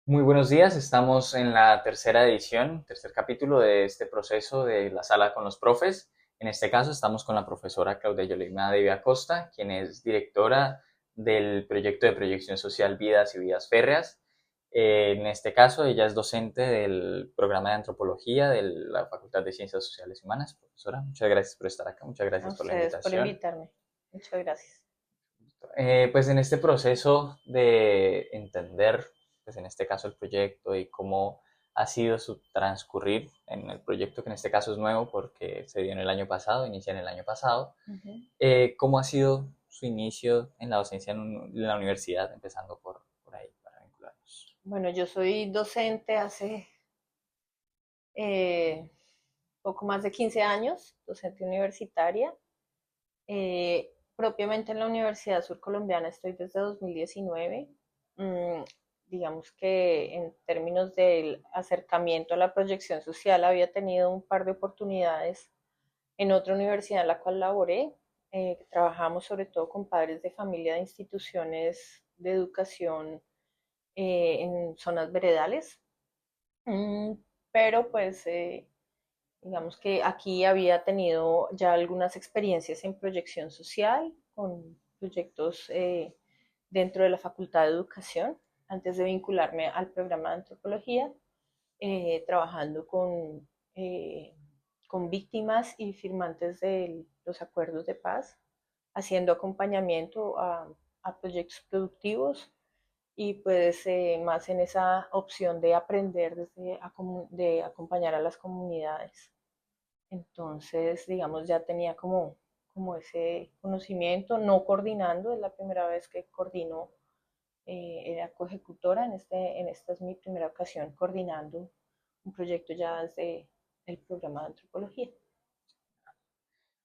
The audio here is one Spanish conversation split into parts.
Muy buenos días, estamos en la tercera edición, tercer capítulo de este proceso de la sala con los profes. En este caso estamos con la profesora Claudia Yolima de Acosta, quien es directora del proyecto de proyección social Vidas y Vidas Férreas. En este caso ella es docente del programa de antropología de la Facultad de Ciencias Sociales y Humanas. Profesora, muchas gracias por estar acá, muchas A gracias por la ustedes por invitación. invitarme. Muchas gracias. Pues en este proceso de entender, pues en este caso el proyecto y cómo ha sido su transcurrir en el proyecto, que en este caso es nuevo porque se dio en el año pasado, inicia en el año pasado, Ujú. ¿cómo ha sido su inicio en la docencia en la universidad, empezando por ahí, para vincularnos? Bueno, yo soy docente hace eh, poco más de 15 años, docente universitaria. Propiamente en la Universidad Surcolombiana estoy desde 2019. Mm, digamos que en términos del acercamiento a la proyección social había tenido un par de oportunidades en otra universidad en la cual laboré. Trabajamos sobre todo con padres de familia de instituciones de educación en zonas veredales. Mm, pero pues digamos que aquí había tenido ya algunas experiencias en proyección social con proyectos dentro de la Facultad de Educación antes de vincularme al programa de antropología, trabajando eh, con víctimas y firmantes de los acuerdos de paz, haciendo acompañamiento a proyectos productivos y pues más en esa opción de aprender de acompañar a las comunidades. Entonces, digamos, ya tenía como ese conocimiento, no coordinando, es la primera vez que coordino, era coejecutora, esta es mi primera ocasión coordinando un proyecto ya desde el programa de antropología.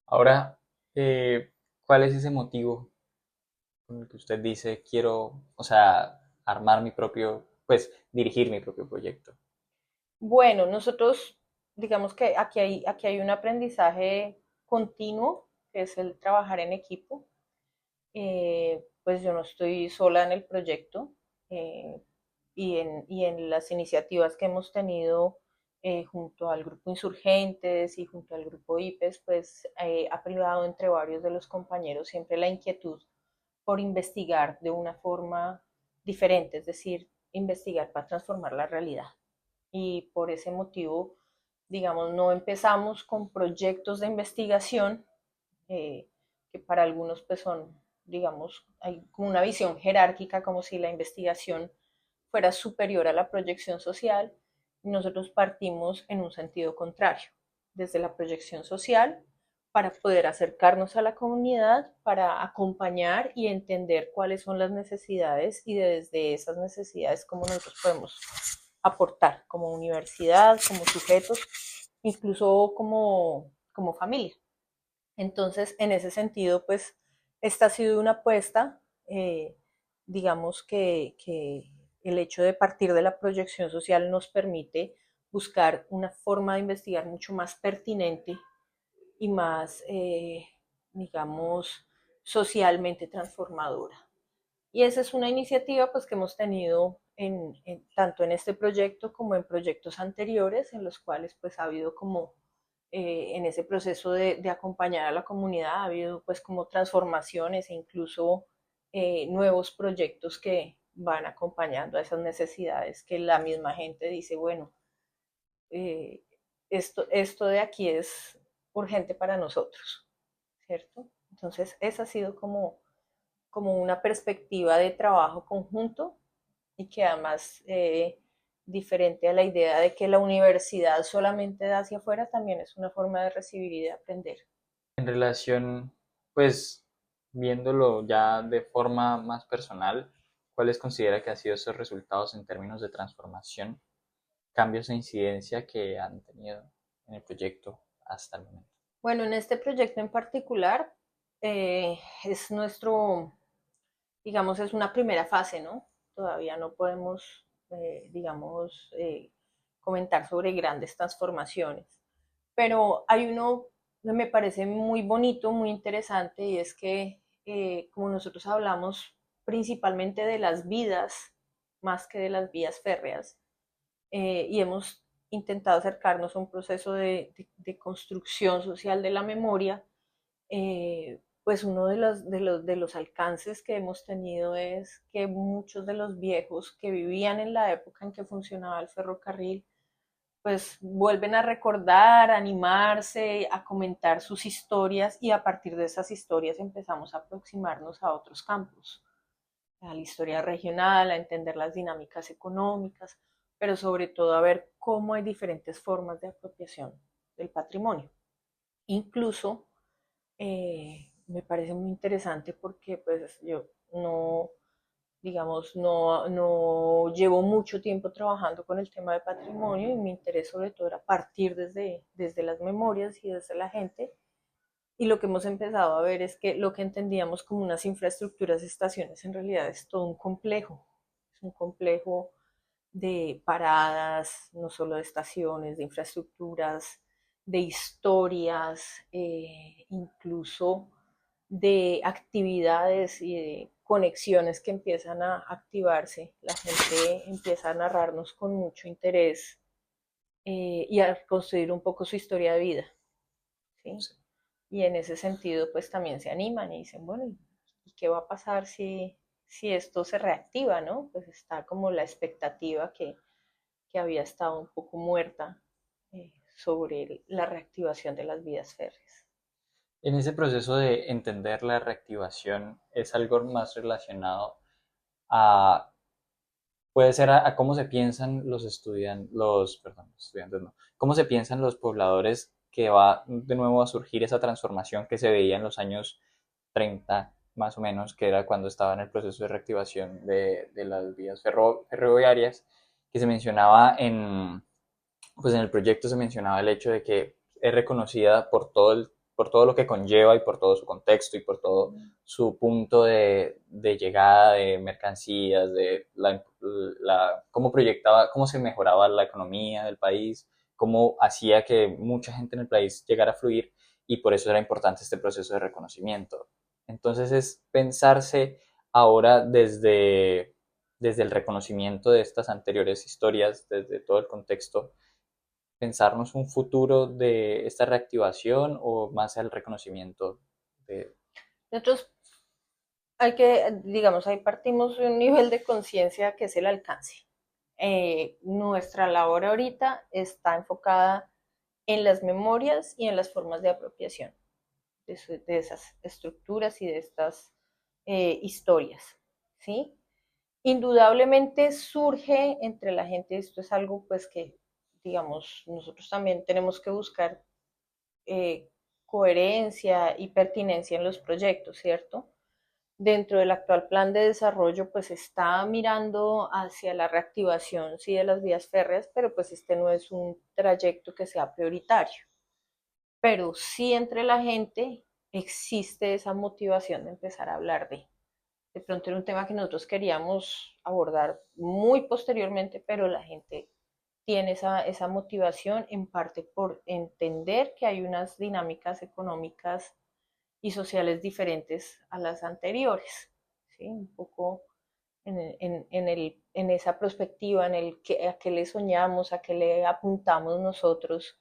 Ahora, ¿cuál es ese motivo con el que usted dice quiero, o sea, armar mi propio, pues dirigir mi propio proyecto? Bueno, nosotros, digamos que aquí hay un aprendizaje continuo, que es el trabajar en equipo. Pues yo no estoy sola en el proyecto, eh, y en las iniciativas que hemos tenido junto al grupo Insurgentes y junto al grupo IPES, pues ha privado entre varios de los compañeros siempre la inquietud por investigar de una forma diferente, es decir, investigar para transformar la realidad. Y por ese motivo, digamos, no empezamos con proyectos de investigación que para algunos pues son, digamos, hay como una visión jerárquica, como si la investigación fuera superior a la proyección social. Nosotros partimos en un sentido contrario, desde la proyección social, para poder acercarnos a la comunidad, para acompañar y entender cuáles son las necesidades y desde esas necesidades cómo nosotros podemos aportar como universidad, como sujetos, incluso como familia. Entonces, en ese sentido, pues, esta ha sido una apuesta, digamos que el hecho de partir de la proyección social nos permite buscar una forma de investigar mucho más pertinente y más, digamos, socialmente transformadora. Y esa es una iniciativa pues, que hemos tenido tanto en este proyecto como en proyectos anteriores, en los cuales pues, ha habido como en ese proceso de acompañar a la comunidad, ha habido pues como transformaciones e incluso nuevos proyectos que van acompañando a esas necesidades que la misma gente dice, bueno, eh, esto de aquí es urgente para nosotros, ¿cierto? Entonces, esa ha sido como una perspectiva de trabajo conjunto y que además, diferente a la idea de que la universidad solamente da hacia afuera, también es una forma de recibir y de aprender. En relación, pues, viéndolo ya de forma más personal, ¿cuáles considera que han sido esos resultados en términos de transformación, cambios e incidencia que han tenido en el proyecto hasta el momento? Bueno, en este proyecto en particular, es nuestro, digamos, es una primera fase, ¿no? Todavía no podemos, digamos, comentar sobre grandes transformaciones. Pero hay uno que me parece muy bonito, muy interesante, y es que como nosotros hablamos principalmente de las vidas más que de las vías férreas, y hemos intentado acercarnos a un proceso de construcción social de la memoria. Pues uno de los alcances que hemos tenido es que muchos de los viejos que vivían en la época en que funcionaba el ferrocarril, pues vuelven a recordar, a animarse, a comentar sus historias, y a partir de esas historias empezamos a aproximarnos a otros campos, a la historia regional, a entender las dinámicas económicas, pero sobre todo a ver cómo hay diferentes formas de apropiación del patrimonio. Incluso me parece muy interesante porque pues yo no, digamos, no llevo mucho tiempo trabajando con el tema de patrimonio, y mi interés sobre todo era partir desde las memorias y desde la gente. Y lo que hemos empezado a ver es que lo que entendíamos como unas infraestructuras de estaciones en realidad es todo un complejo. Es un complejo de paradas, no solo de estaciones, de infraestructuras, de historias, incluso de actividades y de conexiones que empiezan a activarse. La gente empieza a narrarnos con mucho interés, y a construir un poco su historia de vida, ¿sí? Sí. Y en ese sentido, pues también se animan y dicen, bueno, ¿y qué va a pasar si esto se reactiva, ¿no? Pues está como la expectativa que había estado un poco muerta, sobre la reactivación de las vías férreas. En ese proceso de entender la reactivación es algo más relacionado a, puede ser a cómo se piensan los estudiantes, perdón, estudiantes no, cómo se piensan los pobladores que va de nuevo a surgir esa transformación que se veía en los años 30 más o menos, que era cuando estaba en el proceso de reactivación de las vías ferroviarias, que se mencionaba pues en el proyecto se mencionaba el hecho de que es reconocida por todo lo que conlleva y por todo su contexto y por todo su punto de llegada de mercancías, de cómo proyectaba, cómo se mejoraba la economía del país, cómo hacía que mucha gente en el país llegara a fluir, y por eso era importante este proceso de reconocimiento. Entonces es pensarse ahora desde el reconocimiento de estas anteriores historias, desde todo el contexto, pensarnos un futuro de esta reactivación o más al reconocimiento de... Nosotros digamos, ahí partimos de un nivel de conciencia que es el alcance. Nuestra labor ahorita está enfocada en las memorias y en las formas de apropiación de esas estructuras y de estas, historias, ¿sí? Indudablemente surge entre la gente, esto es algo pues que, digamos, nosotros también tenemos que buscar, eh, coherencia y pertinencia en los proyectos, ¿cierto? Dentro del actual plan de desarrollo, pues está mirando hacia la reactivación, sí, de las vías férreas, pero pues este no es un trayecto que sea prioritario. Pero sí entre la gente existe esa motivación de empezar a hablar de pronto era un tema que nosotros queríamos abordar muy posteriormente, pero la gente tiene esa motivación en parte por entender que hay unas dinámicas económicas y sociales diferentes a las anteriores, ¿sí? Un poco en esa perspectiva, en el que, a qué le soñamos, a qué le apuntamos nosotros,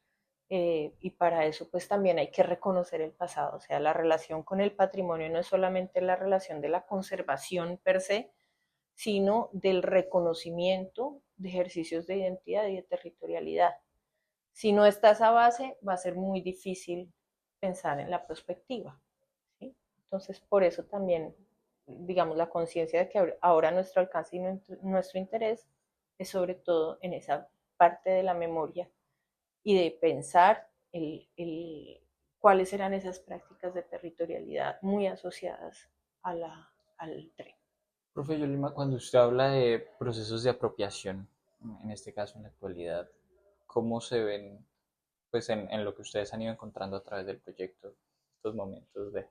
y para eso pues también hay que reconocer el pasado, o sea, la relación con el patrimonio no es solamente la relación de la conservación per se, sino del reconocimiento de ejercicios de identidad y de territorialidad. Si no está esa base, va a ser muy difícil pensar en la perspectiva, ¿sí? Entonces, por eso también, digamos, la conciencia de que ahora nuestro alcance y nuestro interés es sobre todo en esa parte de la memoria y de pensar cuáles eran esas prácticas de territorialidad muy asociadas al tren. Profe Yolima, cuando usted habla de procesos de apropiación, en este caso en la actualidad, ¿cómo se ven pues en lo que ustedes han ido encontrando a través del proyecto, estos momentos de...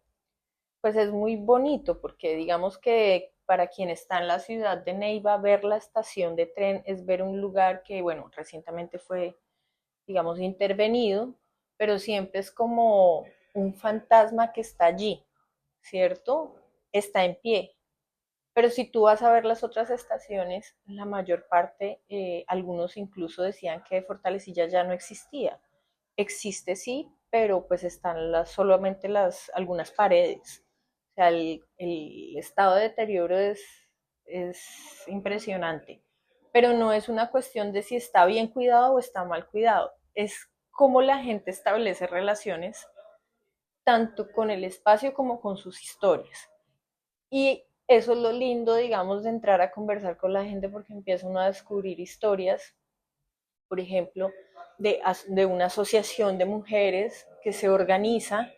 Pues es muy bonito porque digamos que para quien está en la ciudad de Neiva, ver la estación de tren es ver un lugar que, bueno, recientemente fue, digamos, intervenido, pero siempre es como un fantasma que está allí, ¿cierto? Está en pie, Pero si tú vas a ver las otras estaciones, la mayor parte, algunos incluso decían que Fortalecilla ya no existía. Existe sí, pero pues están solamente algunas paredes. O sea, el estado de deterioro es impresionante. Pero no es una cuestión de si está bien cuidado o está mal cuidado. Es cómo la gente establece relaciones tanto con el espacio como con sus historias. Y eso es lo lindo, digamos, de entrar a conversar con la gente porque empieza uno a descubrir historias, por ejemplo, de una asociación de mujeres que se organiza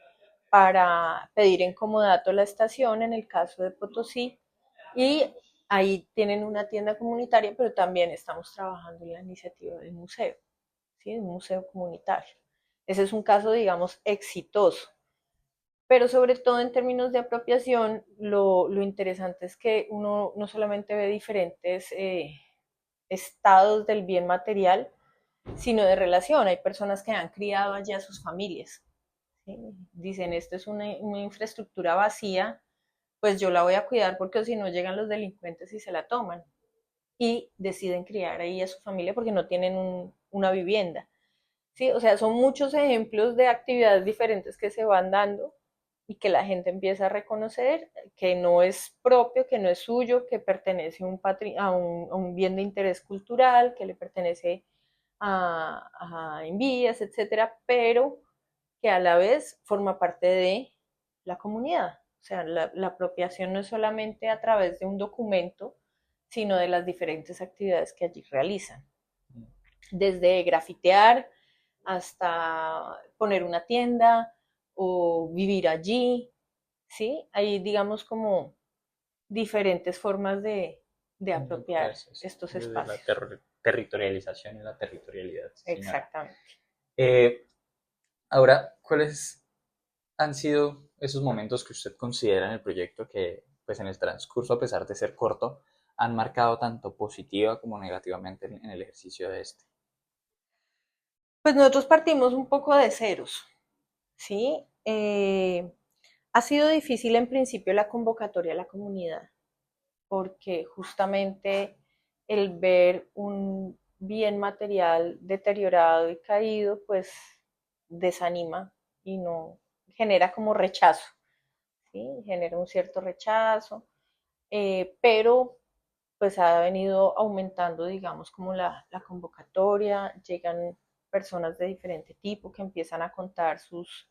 para pedir en comodato la estación, en el caso de Potosí, y ahí tienen una tienda comunitaria, pero también estamos trabajando en la iniciativa del museo, ¿sí? Un museo comunitario. Ese es un caso, digamos, exitoso. Pero sobre todo en términos de apropiación, lo interesante es que uno no solamente ve diferentes estados del bien material, sino de relación. Hay personas que han criado allá a sus familias. ¿Sí? Dicen, esto es una infraestructura vacía, pues yo la voy a cuidar porque si no llegan los delincuentes y se la toman. Y deciden criar ahí a su familia porque no tienen una vivienda. ¿Sí? O sea, son muchos ejemplos de actividades diferentes que se van dando y que la gente empieza a reconocer que no es propio, que no es suyo, que pertenece a un bien de interés cultural, que le pertenece a envías, etcétera, pero que a la vez forma parte de la comunidad. O sea, la apropiación no es solamente a través de un documento, sino de las diferentes actividades que allí realizan. Desde grafitear hasta poner una tienda o vivir allí, ¿sí? Hay, digamos, como diferentes formas de apropiar estos desde la espacios. territorialización y la territorialidad, señora. Exactamente. Eh, Ahora, ¿cuáles han sido esos momentos que usted considera en el proyecto que, pues en el transcurso, a pesar de ser corto, han marcado tanto positiva como negativamente en el ejercicio de este? Pues nosotros partimos un poco de ceros, ¿sí? Ha sido difícil en principio la convocatoria a la comunidad, porque justamente el ver un bien material deteriorado y caído, pues desanima y no genera como rechazo, ¿sí? Genera un cierto rechazo, pero pues ha venido aumentando, digamos, como la convocatoria, llegan personas de diferente tipo que empiezan a contar sus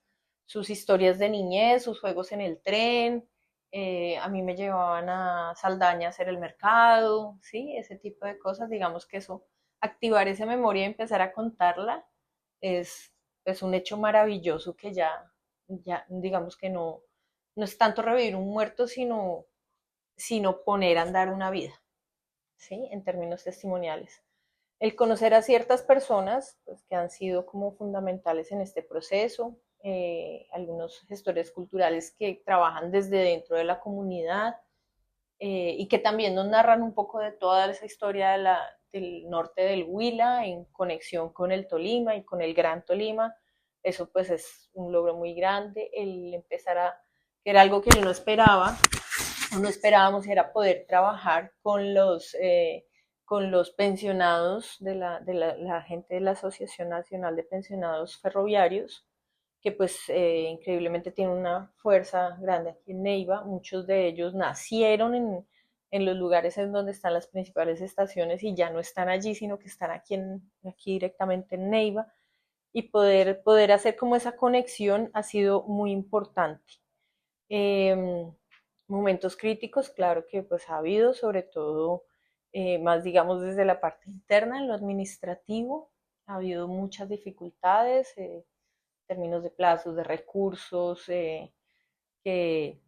historias de niñez, sus juegos en el tren, a mí me llevaban a Saldaña a hacer el mercado, ¿sí? Ese tipo de cosas, digamos que eso, activar esa memoria y empezar a contarla es, es un hecho maravilloso que ya digamos que no es tanto revivir un muerto, sino poner a andar una vida, ¿sí? En términos testimoniales. El conocer a ciertas personas pues, que han sido como fundamentales en este proceso, algunos gestores culturales que trabajan desde dentro de la comunidad y que también nos narran un poco de toda esa historia del norte del Huila en conexión con el Tolima y con el Gran Tolima. Eso pues es un logro muy grande, el empezar que era algo que yo no esperaba, no esperábamos, era poder trabajar con los pensionados la gente de la Asociación Nacional de Pensionados Ferroviarios, que pues increíblemente tiene una fuerza grande aquí en Neiva. Muchos de ellos nacieron en los lugares en donde están las principales estaciones y ya no están allí, sino que están aquí directamente en Neiva. Y poder hacer como esa conexión ha sido muy importante. Momentos críticos, claro que pues ha habido, sobre todo más digamos desde la parte interna, en lo administrativo, ha habido muchas dificultades, términos de plazos, de recursos, que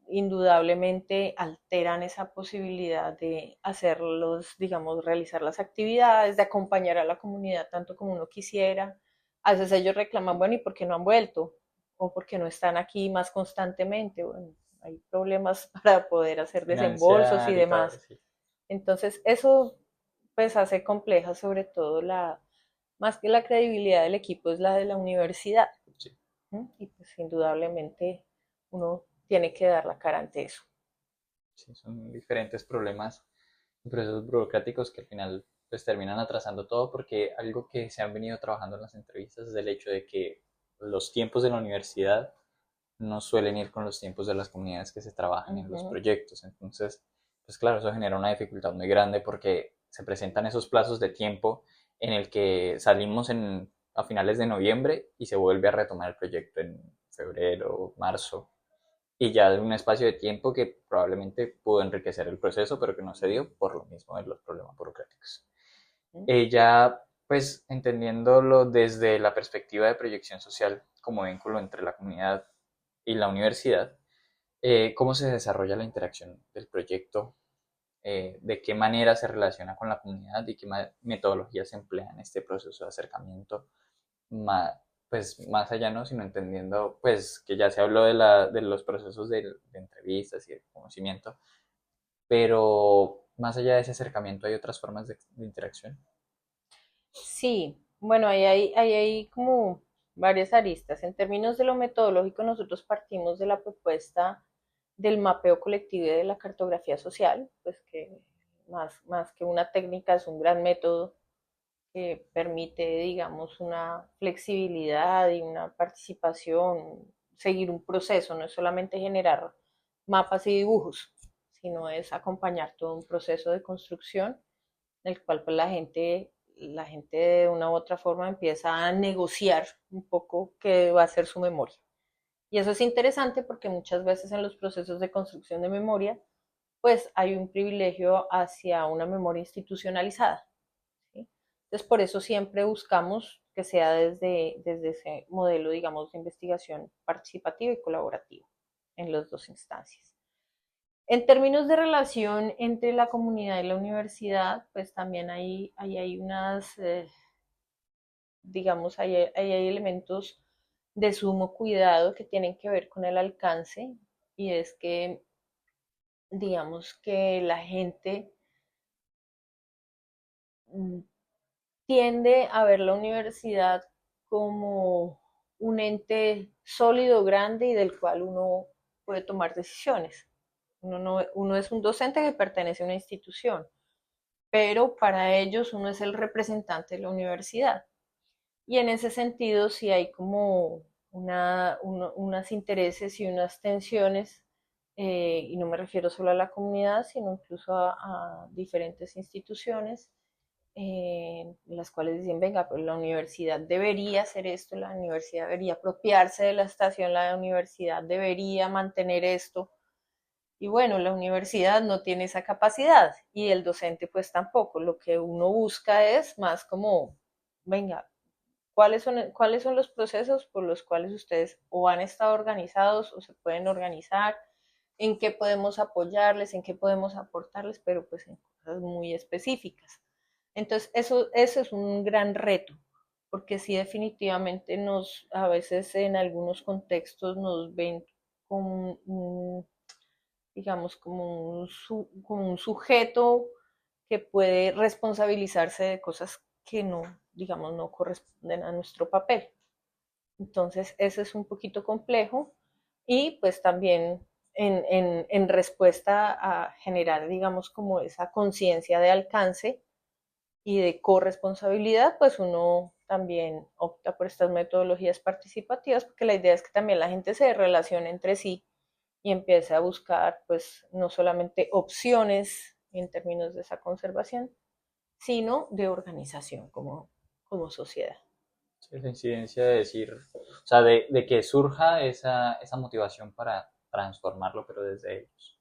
indudablemente alteran esa posibilidad de hacerlos, digamos, realizar las actividades, de acompañar a la comunidad tanto como uno quisiera. A veces ellos reclaman, bueno, ¿y por qué no han vuelto? O por qué no están aquí más constantemente. Bueno, hay problemas para poder hacer desembolsos y Financiar y todo, demás. sí. Entonces, eso pues hace compleja sobre todo más que la credibilidad del equipo, es la de la universidad. Sí. Y pues indudablemente uno tiene que dar la cara ante eso. Sí, son diferentes problemas y procesos burocráticos que al final pues terminan atrasando todo porque algo que se han venido trabajando en las entrevistas es el hecho de que los tiempos de la universidad no suelen ir con los tiempos de las comunidades que se trabajan en los Ujú. proyectos. Entonces, pues claro, eso genera una dificultad muy grande porque se presentan esos plazos de tiempo en el que salimos a finales de noviembre y se vuelve a retomar el proyecto en febrero, marzo, y ya de un espacio de tiempo que probablemente pudo enriquecer el proceso, pero que no se dio por lo mismo de los problemas burocráticos. Ya, pues, entendiéndolo desde la perspectiva de proyección social como vínculo entre la comunidad y la universidad, ¿cómo se desarrolla la interacción del proyecto? ¿De qué manera se relaciona con la comunidad y qué metodologías se emplean en este proceso de acercamiento? Más, pues más allá no, sino entendiendo pues que ya se habló de los procesos de entrevistas y de conocimiento, pero más allá de ese acercamiento hay otras formas de interacción. Sí, bueno, ahí hay como varias aristas. En términos de lo metodológico, nosotros partimos de la propuesta del mapeo colectivo y de la cartografía social, pues que más que una técnica es un gran método que permite, digamos, una flexibilidad y una participación, seguir un proceso, no es solamente generar mapas y dibujos, sino es acompañar todo un proceso de construcción en el cual pues, la gente de una u otra forma empieza a negociar un poco qué va a ser su memoria. Y eso es interesante porque muchas veces en los procesos de construcción de memoria, pues hay un privilegio hacia una memoria institucionalizada. ¿Sí? Entonces, por eso siempre buscamos que sea desde ese modelo, digamos, de investigación participativa y colaborativa en las dos instancias. En términos de relación entre la comunidad y la universidad, pues también hay unas, digamos, hay elementos de sumo cuidado que tienen que ver con el alcance y es que, digamos, que la gente mm, tiende a ver la universidad como un ente sólido, grande y del cual uno puede tomar decisiones. Uno es un docente que pertenece a una institución, pero para ellos uno es el representante de la universidad. Y en ese sentido sí hay como unos intereses y unas tensiones, y no me refiero solo a la comunidad, sino incluso a diferentes instituciones, las cuales dicen, venga, pues la universidad debería hacer esto, la universidad debería apropiarse de la estación, la universidad debería mantener esto, y bueno, la universidad no tiene esa capacidad y el docente pues tampoco. Lo que uno busca es más como, venga, ¿cuáles son los procesos por los cuales ustedes o han estado organizados o se pueden organizar? ¿En qué podemos apoyarles? ¿En qué podemos aportarles? Pero pues en cosas muy específicas. Entonces, eso es un gran reto, porque sí definitivamente a veces en algunos contextos nos ven como digamos, como un sujeto que puede responsabilizarse de cosas que no, digamos, no corresponden a nuestro papel. Entonces, eso es un poquito complejo y pues también en respuesta a generar, digamos, como esa conciencia de alcance y de corresponsabilidad, pues uno también opta por estas metodologías participativas porque la idea es que también la gente se relacione entre sí y empiece a buscar, pues, no solamente opciones en términos de esa conservación, sino de organización como sociedad. Sí, esa incidencia de decir, o sea, de que surja esa motivación para transformarlo, pero desde ellos,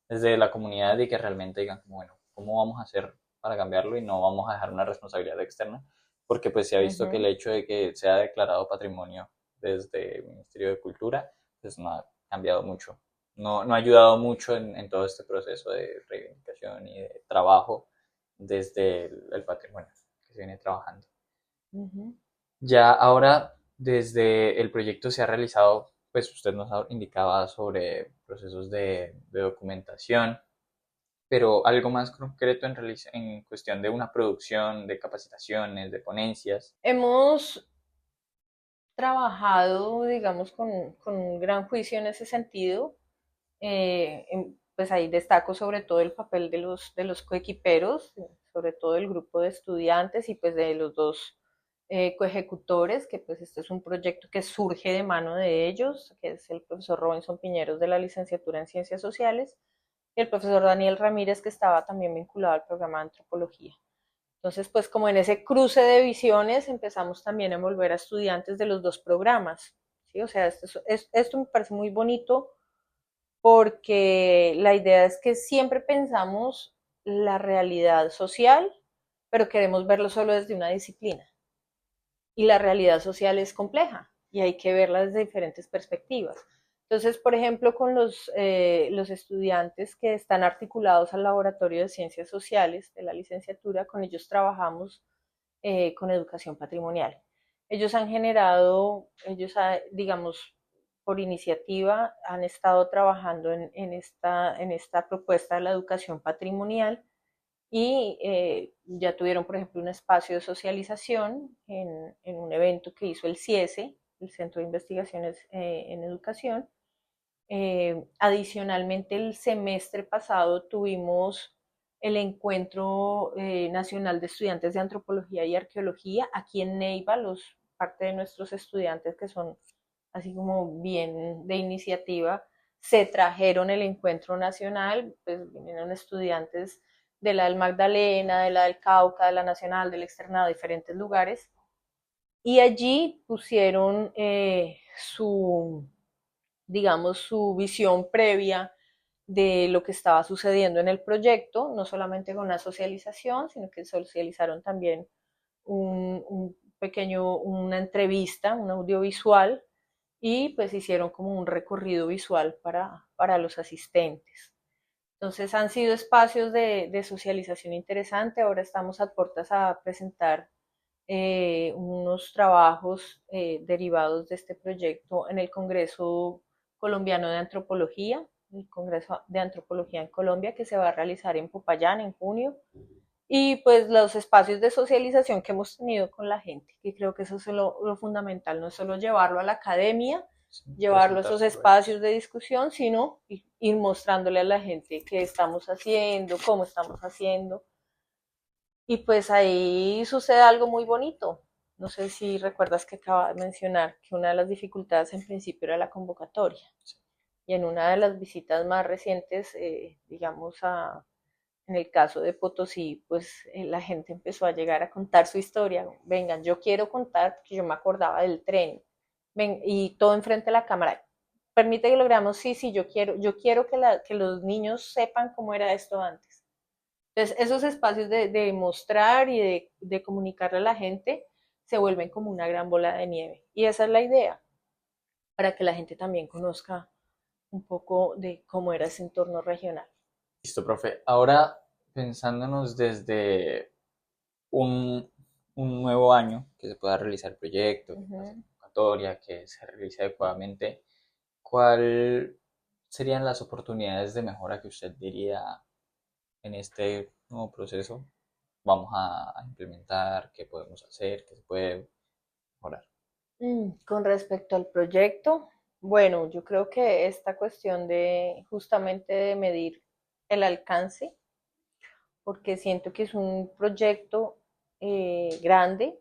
desde la comunidad y que realmente digan como, bueno, ¿cómo vamos a hacer para cambiarlo y no vamos a dejar una responsabilidad externa? Porque pues se ha visto que el Ujú, hecho de que sea declarado patrimonio desde el Ministerio de Cultura, pues no ha cambiado mucho, no ha ayudado mucho en todo este proceso de reivindicación y de trabajo desde el patrimonio que se viene trabajando. ujú. Ya ahora, desde el proyecto se ha realizado, pues usted nos indicaba sobre procesos de documentación, pero algo más concreto en cuestión de una producción, de capacitaciones, de ponencias. Hemos trabajado, digamos, con un gran juicio en ese sentido. pues ahí destaco sobre todo el papel de los coequiperos, sobre todo el grupo de estudiantes y pues de los dos coejecutores, que pues este es un proyecto que surge de mano de ellos, que es el profesor Robinson Piñeros de la licenciatura en Ciencias Sociales y el profesor Daniel Ramírez, que estaba también vinculado al programa de Antropología. Entonces, pues como en ese cruce de visiones empezamos también a envolver a estudiantes de los dos programas, ¿sí? O sea, esto me parece muy bonito porque la idea es que siempre pensamos la realidad social, pero queremos verlo solo desde una disciplina. Y la realidad social es compleja y hay que verla desde diferentes perspectivas. Entonces, por ejemplo, con los estudiantes que están articulados al Laboratorio de Ciencias Sociales de la licenciatura, con ellos trabajamos con educación patrimonial. Ellos han generado, digamos, por iniciativa, han estado trabajando en esta propuesta de la educación patrimonial y ya tuvieron, por ejemplo, un espacio de socialización en un evento que hizo el CIESE, el Centro de Investigaciones en Educación. Adicionalmente, el semestre pasado tuvimos el Encuentro Nacional de Estudiantes de Antropología y Arqueología aquí en Neiva, parte de nuestros estudiantes que son así como bien de iniciativa, se trajeron el encuentro nacional, pues vinieron estudiantes de la del Magdalena, de la del Cauca, de la Nacional, del Externado, diferentes lugares, y allí pusieron digamos, su visión previa de lo que estaba sucediendo en el proyecto, no solamente con una socialización, sino que socializaron también una entrevista, un audiovisual, y pues hicieron como un recorrido visual para los asistentes. Entonces han sido espacios de socialización interesante. Ahora estamos a puertas a presentar unos trabajos derivados de este proyecto en el Congreso Colombiano de Antropología, el Congreso de Antropología en Colombia, que se va a realizar en Popayán en junio. Y pues los espacios de socialización que hemos tenido con la gente, que creo que eso es lo fundamental, no es solo llevarlo a la academia, sí, llevarlo a esos espacios de discusión, sino ir mostrándole a la gente qué estamos haciendo, cómo estamos haciendo. Y pues ahí sucede algo muy bonito. No sé si recuerdas que acaba de mencionar que una de las dificultades en principio era la convocatoria. Sí. Y en una de las visitas más recientes, digamos, en el caso de Potosí, pues la gente empezó a llegar a contar su historia. Vengan, yo quiero contar que yo me acordaba del tren. Ven, y todo enfrente de la cámara. Permite que lo veamos, sí, sí, yo quiero que los niños sepan cómo era esto antes. Entonces, esos espacios de mostrar y de comunicarle a la gente se vuelven como una gran bola de nieve. Y esa es la idea, para que la gente también conozca un poco de cómo era ese entorno regional. Listo, profe. Ahora, pensándonos desde un nuevo año, que se pueda realizar el proyecto, que pase la convocatoria, que se realice adecuadamente, ¿cuáles serían las oportunidades de mejora que usted diría en este nuevo proceso vamos a implementar, qué podemos hacer, qué se puede mejorar? Con respecto al proyecto, bueno, yo creo que esta cuestión de justamente de medir el alcance, porque siento que es un proyecto grande,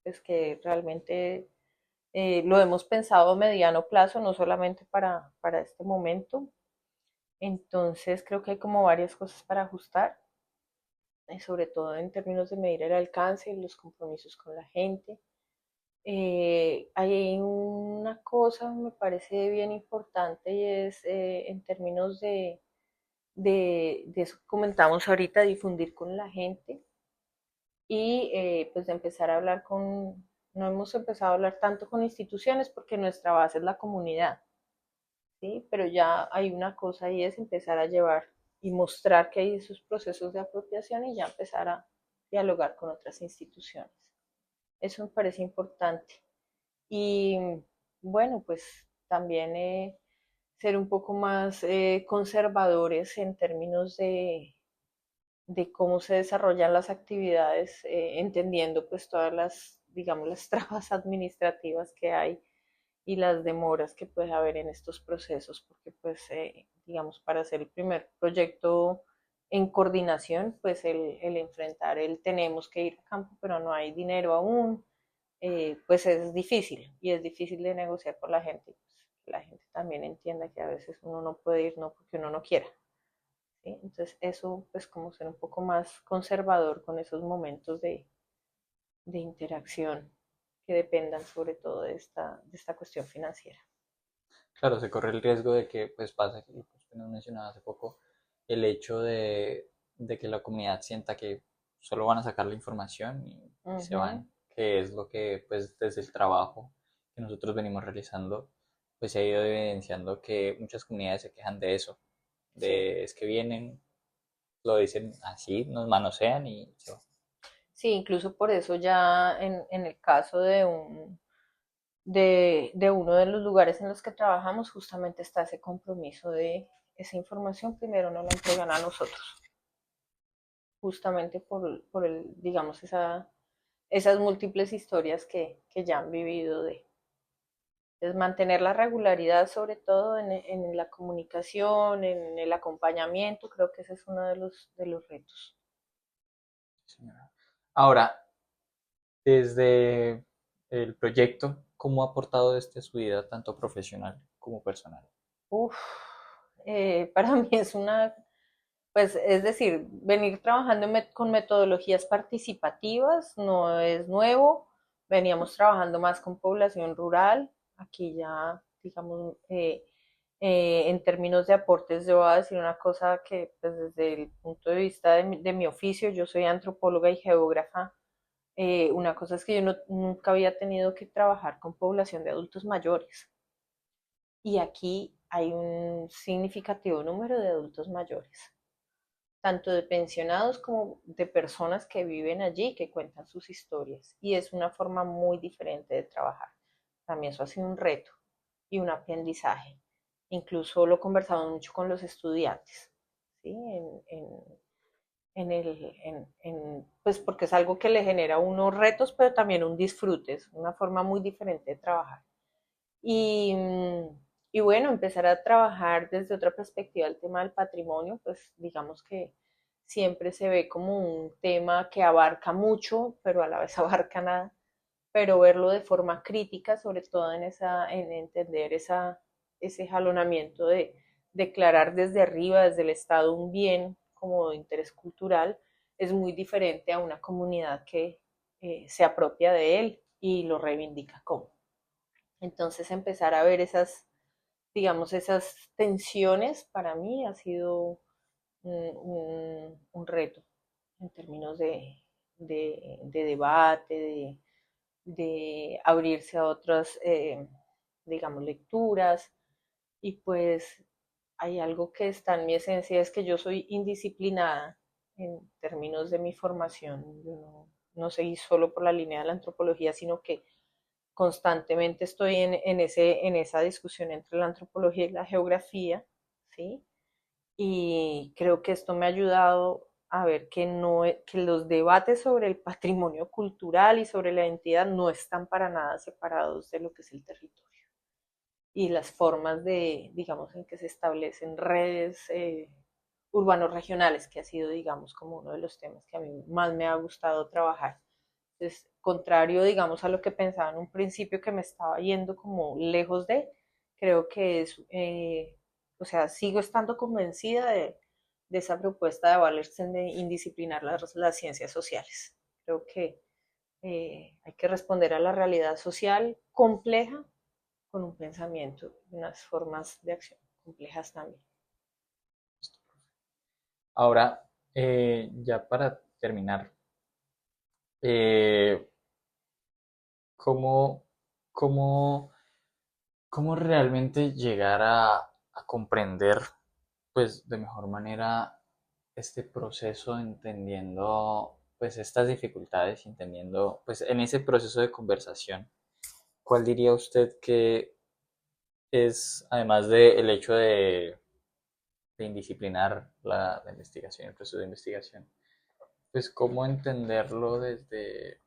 pues que realmente lo hemos pensado a mediano plazo, no solamente para este momento. Entonces creo que hay como varias cosas para ajustar, sobre todo en términos de medir el alcance y los compromisos con la gente. Hay una cosa que me parece bien importante y es en términos de eso que comentamos ahorita, difundir con la gente y pues de empezar a hablar no hemos empezado a hablar tanto con instituciones porque nuestra base es la comunidad, ¿sí? Pero ya hay una cosa y es empezar a llevar y mostrar que hay esos procesos de apropiación y ya empezar a dialogar con otras instituciones. Eso me parece importante. Y bueno, pues también ser un poco más conservadores en términos de cómo se desarrollan las actividades, entendiendo pues todas las, digamos, las trabas administrativas que hay y las demoras que puede haber en estos procesos, porque pues digamos, para hacer el primer proyecto en coordinación, pues el enfrentar el tenemos que ir a campo, pero no hay dinero aún, pues es difícil y es difícil de negociar con la gente. Pues, que la gente también entienda que a veces uno no puede ir no porque uno no quiera. ¿Sí? Entonces eso, pues como ser un poco más conservador con esos momentos de interacción que dependan sobre todo de esta cuestión financiera. Claro, se corre el riesgo de que pues pase, y pues que nos mencionaba hace poco, el hecho de que la comunidad sienta que solo van a sacar la información y se Ujú. van, que es lo que pues desde el trabajo que nosotros venimos realizando, pues se ha ido evidenciando que muchas comunidades se quejan de eso, Sí. de es que vienen, lo dicen así, nos manosean y se van. Sí, incluso por eso ya en el caso de uno de los lugares en los que trabajamos, justamente está ese compromiso de esa información primero nos la entregan a nosotros, justamente por el, digamos, esas múltiples historias que ya han vivido de. Entonces, mantener la regularidad, sobre todo en la comunicación, en el acompañamiento, creo que ese es uno de los retos. Señora. Ahora, desde el proyecto, ¿cómo ha aportado este a su vida tanto profesional como personal? Uf, para mí es una, pues es decir, venir trabajando con metodologías participativas no es nuevo, veníamos trabajando más con población rural, aquí ya, digamos, en términos de aportes, yo voy a decir una cosa que pues, desde el punto de vista de mi oficio, yo soy antropóloga y geógrafa, una cosa es que yo nunca había tenido que trabajar con población de adultos mayores y aquí hay un significativo número de adultos mayores, tanto de pensionados como de personas que viven allí, que cuentan sus historias. Y es una forma muy diferente de trabajar. También eso ha sido un reto y un aprendizaje. Incluso lo conversamos mucho con los estudiantes, ¿sí? Pues porque es algo que le genera unos retos, pero también un disfrute, es una forma muy diferente de trabajar. Y, y bueno, empezar a trabajar desde otra perspectiva el tema del patrimonio, pues digamos que siempre se ve como un tema que abarca mucho, pero a la vez abarca nada, pero verlo de forma crítica, sobre todo en entender ese jalonamiento de declarar desde arriba, desde el Estado, un bien como de interés cultural, es muy diferente a una comunidad que se apropia de él y lo reivindica como. Entonces empezar a ver esas, digamos, esas tensiones para mí ha sido un reto en términos de debate, de abrirse a otras, digamos, lecturas. Y pues hay algo que está en mi esencia, es que yo soy indisciplinada en términos de mi formación. Yo no seguí solo por la línea de la antropología, sino que constantemente estoy en esa discusión entre la antropología y la geografía, ¿sí? Y creo que esto me ha ayudado a ver que, no, que los debates sobre el patrimonio cultural y sobre la identidad no están para nada separados de lo que es el territorio y las formas de, digamos, en que se establecen redes urbanos regionales, que ha sido, digamos, como uno de los temas que a mí más me ha gustado trabajar. Entonces, contrario, digamos, a lo que pensaba en un principio que me estaba yendo como lejos de, creo que es, o sea, sigo estando convencida de esa propuesta de valerse de indisciplinar las ciencias sociales. Creo que hay que responder a la realidad social compleja con un pensamiento y unas formas de acción complejas también. Ahora, ya para terminar, eh, ¿cómo, cómo, cómo realmente llegar a comprender, pues, de mejor manera este proceso, entendiendo, pues, estas dificultades, entendiendo, pues, en ese proceso de conversación, ¿cuál diría usted que es, además del hecho de indisciplinar la investigación, el proceso de investigación, pues, cómo entenderlo desde,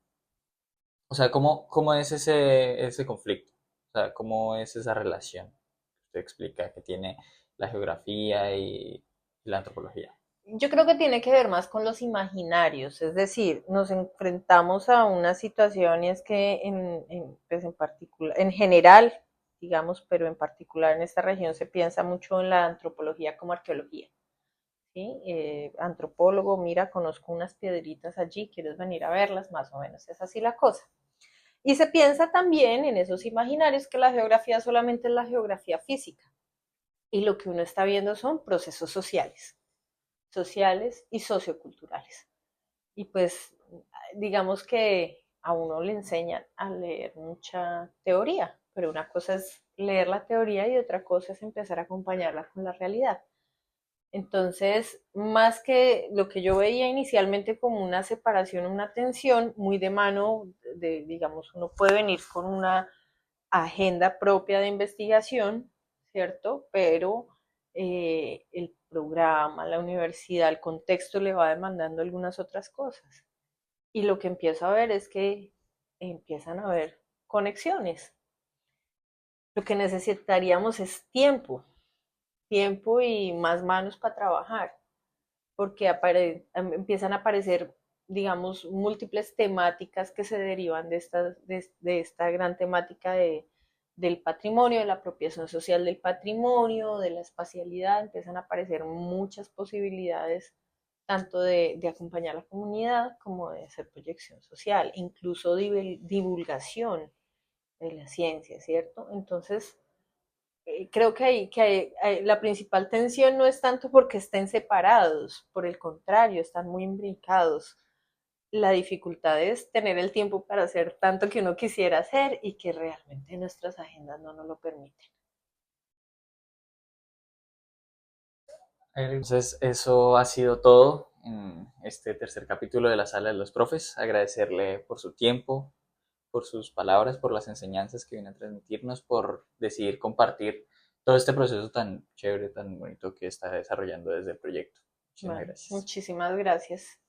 o sea, cómo es ese conflicto? O sea, ¿cómo es esa relación que usted explica que tiene la geografía y la antropología? Yo creo que tiene que ver más con los imaginarios, es decir, nos enfrentamos a una situación y es que pues en particular, en general, digamos, pero en particular en esta región se piensa mucho en la antropología como arqueología. ¿Sí? Antropólogo, mira, conozco unas piedritas allí, ¿quieres venir a verlas? Más o menos, es así la cosa. Y se piensa también en esos imaginarios que la geografía solamente es la geografía física y lo que uno está viendo son procesos sociales y socioculturales. Y pues digamos que a uno le enseñan a leer mucha teoría, pero una cosa es leer la teoría y otra cosa es empezar a acompañarla con la realidad. Entonces, más que lo que yo veía inicialmente como una separación, una tensión, muy de mano, digamos, uno puede venir con una agenda propia de investigación, ¿cierto? Pero el programa, la universidad, el contexto le va demandando algunas otras cosas. Y lo que empiezo a ver es que empiezan a haber conexiones. Lo que necesitaríamos es tiempo y más manos para trabajar, porque empiezan a aparecer, digamos, múltiples temáticas que se derivan de esta gran temática del patrimonio, de la apropiación social del patrimonio, de la espacialidad, empiezan a aparecer muchas posibilidades tanto de acompañar a la comunidad como de hacer proyección social, incluso divulgación de la ciencia, ¿cierto? Entonces, creo la principal tensión no es tanto porque estén separados, por el contrario, están muy imbricados. La dificultad es tener el tiempo para hacer tanto que uno quisiera hacer y que realmente nuestras agendas no nos lo permiten. Entonces, eso ha sido todo en este tercer capítulo de la Sala de los Profes. Agradecerle por su tiempo, por sus palabras, por las enseñanzas que viene a transmitirnos, por decidir compartir todo este proceso tan chévere, tan bonito que está desarrollando desde el proyecto. Muchísimas Bueno, gracias. muchísimas gracias.